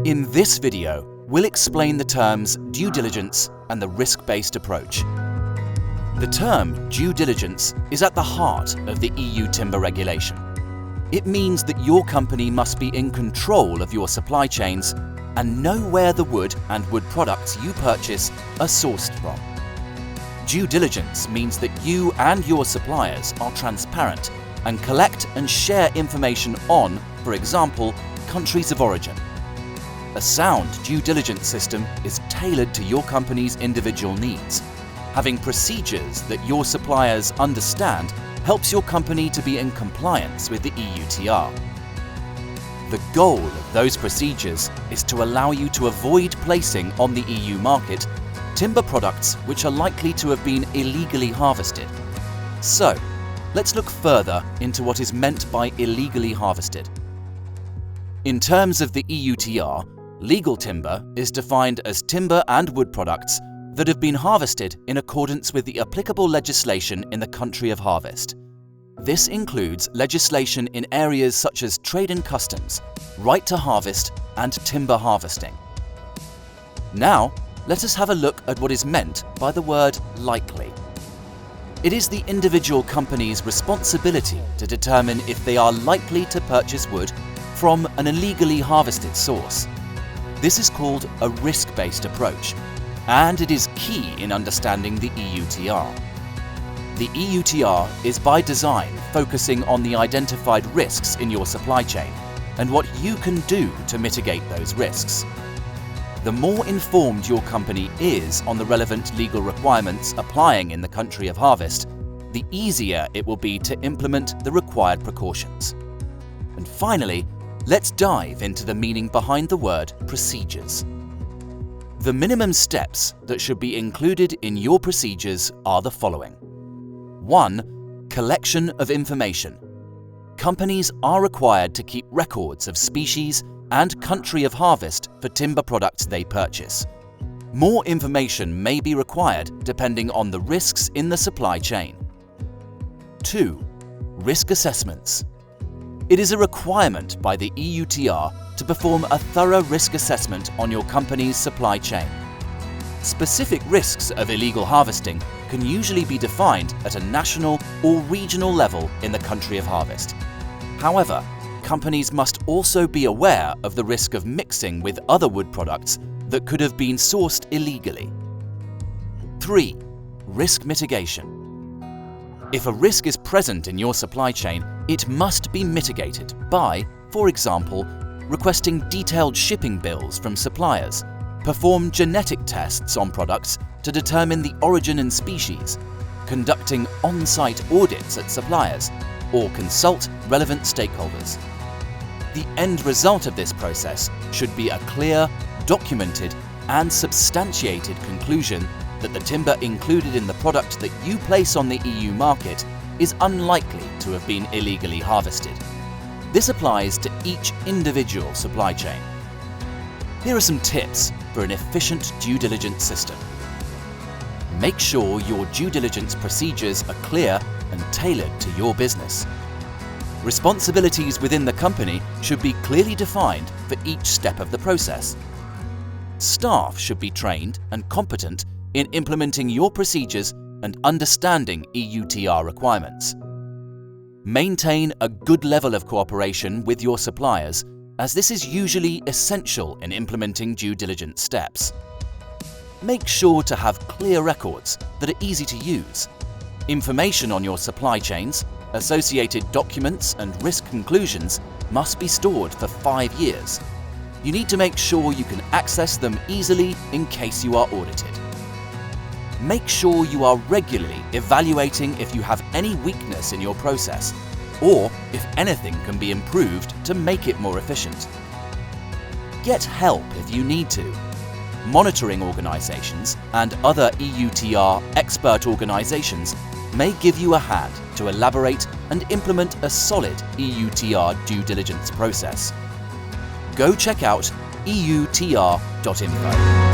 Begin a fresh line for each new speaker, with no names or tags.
In this video, we'll explain the terms due diligence and the risk-based approach. The term due diligence is at the heart of the EU timber regulation. It means that your company must be in control of your supply chains and know where the wood and wood products you purchase are sourced from. Due diligence means that you and your suppliers are transparent and collect and share information on, for example, countries of origin. A sound due diligence system is tailored to your company's individual needs. Having procedures that your suppliers understand helps your company to be in compliance with the EUTR. The goal of those procedures is to allow you to avoid placing on the EU market timber products which are likely to have been illegally harvested. So, let's look further into what is meant by illegally harvested. In terms of the EUTR, legal timber is defined as timber and wood products that have been harvested in accordance with the applicable legislation in the country of harvest. This includes legislation in areas such as trade and customs, right to harvest, and timber harvesting. Now, let us have a look at what is meant by the word likely. It is the individual company's responsibility to determine if they are likely to purchase wood from an illegally harvested source. This is called a risk-based approach, and it is key in understanding the EUTR. The EUTR is by design focusing on the identified risks in your supply chain and what you can do to mitigate those risks. The more informed your company is on the relevant legal requirements applying in the country of harvest, the easier it will be to implement the required precautions. And finally, let's dive into the meaning behind the word procedures. The minimum steps that should be included in your procedures are the following. 1. Collection of information. Companies are required to keep records of species and country of harvest for timber products they purchase. More information may be required depending on the risks in the supply chain. 2. Risk assessments. It is a requirement by the EUTR to perform a thorough risk assessment on your company's supply chain. Specific risks of illegal harvesting can usually be defined at a national or regional level in the country of harvest. However, companies must also be aware of the risk of mixing with other wood products that could have been sourced illegally. 3. Risk mitigation. If a risk is present in your supply chain, it must be mitigated by, for example, requesting detailed shipping bills from suppliers, perform genetic tests on products to determine the origin and species, conducting on-site audits at suppliers, or consult relevant stakeholders. The end result of this process should be a clear, documented, and substantiated conclusion that the timber included in the product that you place on the EU market is unlikely to have been illegally harvested. This applies to each individual supply chain. Here are some tips for an efficient due diligence system. Make sure your due diligence procedures are clear and tailored to your business. Responsibilities within the company should be clearly defined for each step of the process. Staff should be trained and competent in implementing your procedures and understanding EUTR requirements. Maintain a good level of cooperation with your suppliers, as this is usually essential in implementing due diligence steps. Make sure to have clear records that are easy to use. Information on your supply chains, associated documents and risk conclusions must be stored for 5 years. You need to make sure you can access them easily in case you are audited. Make sure you are regularly evaluating if you have any weakness in your process, or if anything can be improved to make it more efficient. Get help if you need to. Monitoring organisations and other EUTR expert organisations may give you a hand to elaborate and implement a solid EUTR due diligence process. Go check out eutr.info.